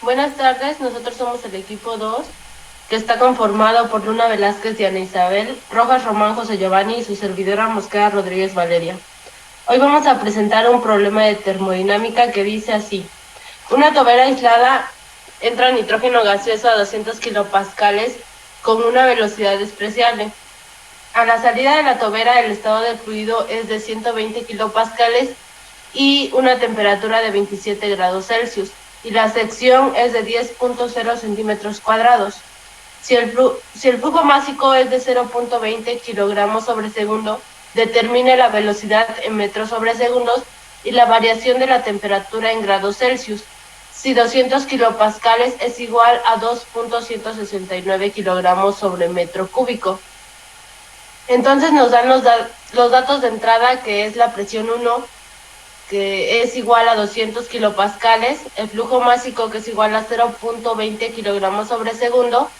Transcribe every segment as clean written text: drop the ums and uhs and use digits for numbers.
Buenas tardes, nosotros somos el equipo 2, que está conformado por Luna Velázquez, Diana Isabel, Rojas Román, José Giovanni y su servidora Mosqueda Rodríguez Valeria. Hoy vamos a presentar un problema de termodinámica que dice así: una tobera aislada entra nitrógeno gaseoso a 200 kilopascales con una velocidad despreciable. A la salida de la tobera el estado de fluido es de 120 kilopascales y una temperatura de 27 grados Celsius, y la sección es de 10.0 centímetros cuadrados. Si el flujo másico es de 0.20 kilogramos sobre segundo, determine la velocidad en metros sobre segundos y la variación de la temperatura en grados Celsius. Si 200 kilopascales es igual a 2.169 kilogramos sobre metro cúbico. Entonces nos dan los datos de entrada, que es la presión 1, que es igual a 200 kilopascales, el flujo másico, que es igual a 0.20 kilogramos sobre segundo,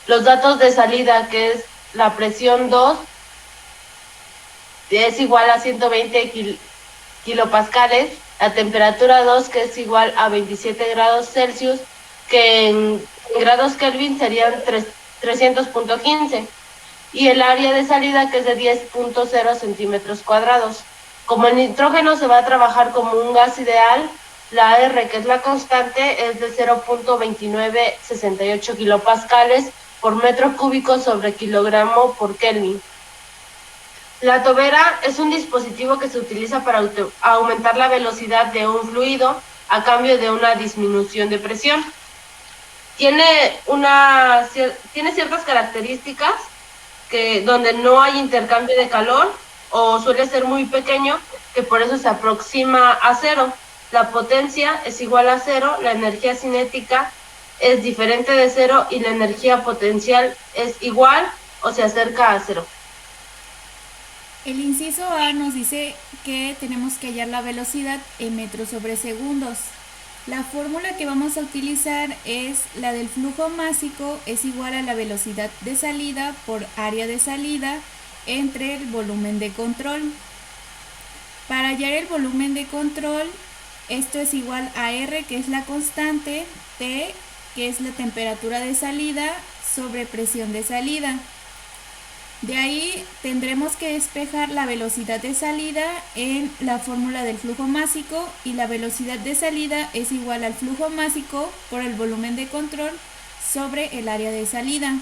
los datos de salida, que es la presión 2, que es igual a 120 kilopascales, la temperatura 2, que es igual a 27 grados Celsius, que en grados Kelvin serían 300.15, y el área de salida, que es de 10.0 centímetros cuadrados. Como el nitrógeno se va a trabajar como un gas ideal, la R, que es la constante, es de 0.2968 kilopascales por metro cúbico sobre kilogramo por Kelvin. La tobera es un dispositivo que se utiliza para aumentar la velocidad de un fluido a cambio de una disminución de presión. Tiene ciertas características, donde no hay intercambio de calor, o suele ser muy pequeño, que por eso se aproxima a cero. La potencia es igual a cero, la energía cinética es diferente de cero y la energía potencial es igual o se acerca a cero. El inciso A nos dice que tenemos que hallar la velocidad en metros sobre segundos. La fórmula que vamos a utilizar es la del flujo másico, es igual a la velocidad de salida por área de salida entre el volumen de control. Para hallar el volumen de control, esto es igual a R, que es la constante, T, que es la temperatura de salida, sobre presión de salida. De ahí tendremos que despejar la velocidad de salida en la fórmula del flujo másico, y la velocidad de salida es igual al flujo másico por el volumen de control sobre el área de salida.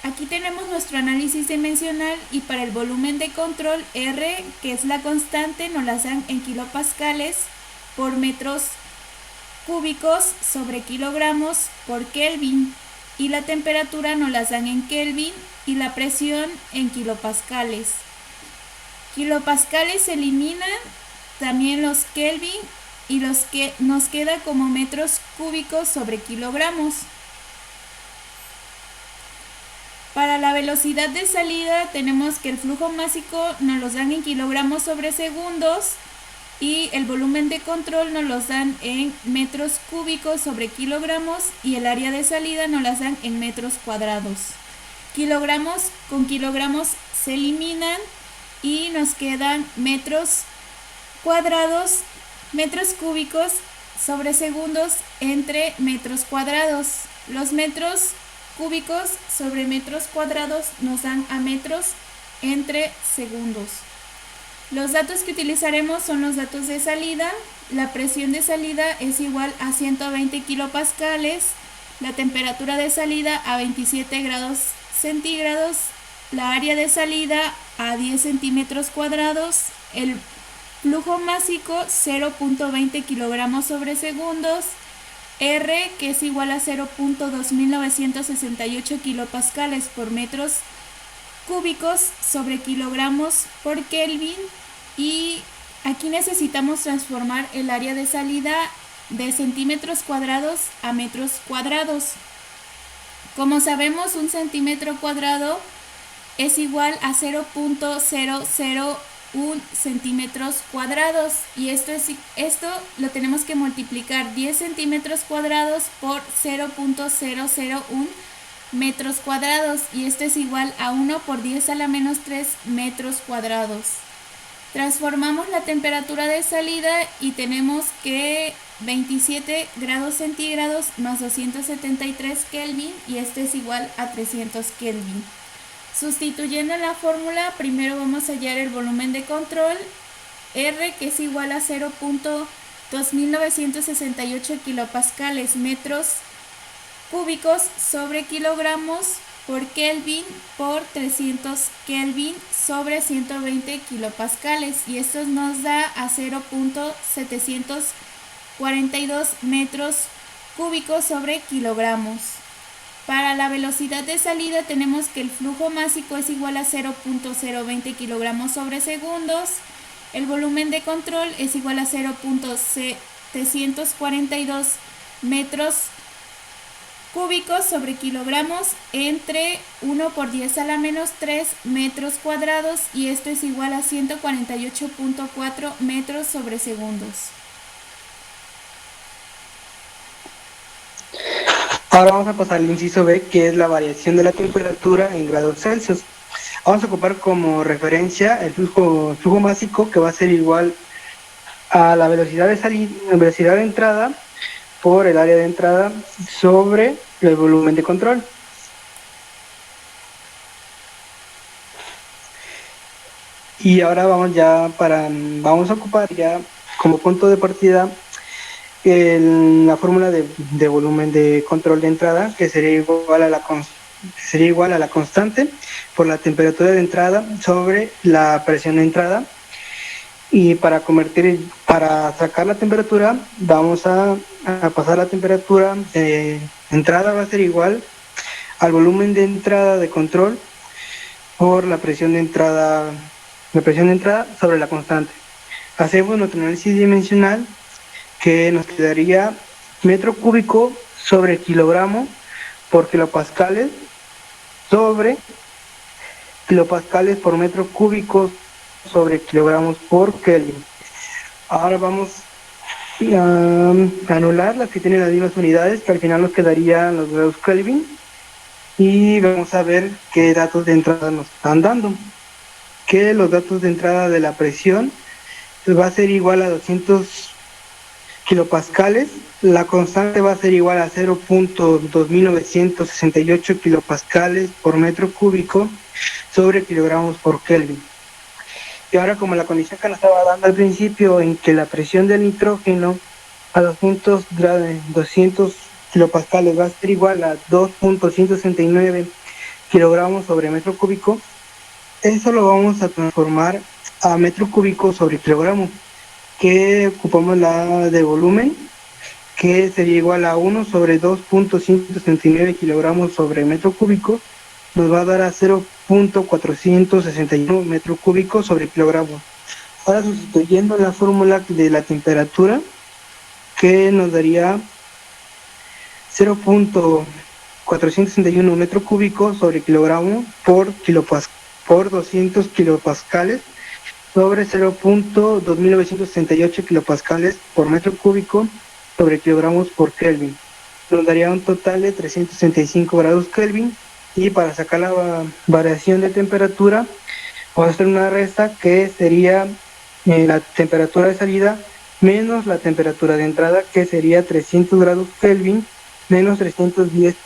Aquí tenemos nuestro análisis dimensional, y para el volumen de control, R, que es la constante, nos la dan en kilopascales por metros cúbicos sobre kilogramos por Kelvin, y la temperatura nos la dan en Kelvin y la presión en kilopascales. Kilopascales se eliminan, también los Kelvin, y los que nos queda como metros cúbicos sobre kilogramos. Para la velocidad de salida tenemos que el flujo másico nos los dan en kilogramos sobre segundos, y el volumen de control nos los dan en metros cúbicos sobre kilogramos, y el área de salida nos las dan en metros cuadrados. Kilogramos con kilogramos se eliminan y nos quedan metros cuadrados, metros cúbicos sobre segundos entre metros cuadrados. Los metros cúbicos sobre metros cuadrados nos dan a metros entre segundos. Los datos que utilizaremos son los datos de salida. La presión de salida es igual a 120 kilopascales, la temperatura de salida a 27 grados centígrados, la área de salida a 10 centímetros cuadrados, el flujo másico 0.20 kilogramos sobre segundos, R, que es igual a 0.2968 kilopascales por metros cúbicos sobre kilogramos por Kelvin, y aquí necesitamos transformar el área de salida de centímetros cuadrados a metros cuadrados. Como sabemos, un centímetro cuadrado es igual a 0.001 centímetros cuadrados, y esto lo tenemos que multiplicar 10 centímetros cuadrados por 0.001 metros cuadrados, y esto es igual a 1 por 10 a la menos 3 metros cuadrados. Transformamos la temperatura de salida y tenemos que 27 grados centígrados más 273 Kelvin, y este es igual a 300 Kelvin. Sustituyendo en la fórmula, primero vamos a hallar el volumen de control, R, que es igual a 0.2968 kilopascales metros cúbicos sobre kilogramos por Kelvin por 300 Kelvin sobre 120 kilopascales, y esto nos da a 0.742 metros cúbicos sobre kilogramos. Para la velocidad de salida tenemos que el flujo másico es igual a 0.020 kilogramos sobre segundos, el volumen de control es igual a 0.742 metros cúbicos sobre kilogramos entre 1 por 10 a la menos 3 metros cuadrados, y esto es igual a 148.4 metros sobre segundos. Ahora vamos a pasar al inciso B, que es la variación de la temperatura en grados Celsius. Vamos a ocupar como referencia el flujo másico, que va a ser igual a la velocidad de salida, velocidad de entrada por el área de entrada sobre el volumen de control. Y ahora vamos a ocupar ya como punto de partida la fórmula de volumen de control de entrada, que sería igual a la constante por la temperatura de entrada sobre la presión de entrada. Y para sacar la temperatura, vamos a pasar la temperatura de entrada, va a ser igual al volumen de entrada de control por la presión de entrada sobre la constante. Hacemos nuestro análisis dimensional, que nos quedaría metro cúbico sobre kilogramo por kilopascales sobre kilopascales por metro cúbico sobre kilogramos por Kelvin. Ahora vamos a anular las que tienen las mismas unidades, que al final nos quedarían los grados Kelvin, y vamos a ver qué datos de entrada nos están dando. Que los datos de entrada de la presión va a ser igual a 200 kilopascales, la constante va a ser igual a 0.2968 kilopascales por metro cúbico sobre kilogramos por Kelvin. Y ahora, como la condición que nos estaba dando al principio, en que la presión del nitrógeno a 200 kilopascales va a ser igual a 2.169 kilogramos sobre metro cúbico, eso lo vamos a transformar a metro cúbico sobre kilogramo, que ocupamos la de volumen, que sería igual a 1 sobre 2.169 kilogramos sobre metro cúbico, nos va a dar a 0.461 metro cúbico sobre kilogramo. Ahora, sustituyendo la fórmula de la temperatura, que nos daría 0.461 metro cúbico sobre kilogramo por 200 kilopascales sobre 0.2968 kilopascales por metro cúbico sobre kilogramos por Kelvin. Nos daría un total de 365 grados Kelvin. Y para sacar la variación de temperatura, vamos a hacer una resta, que sería la temperatura de salida menos la temperatura de entrada, que sería 300 grados Kelvin menos 310.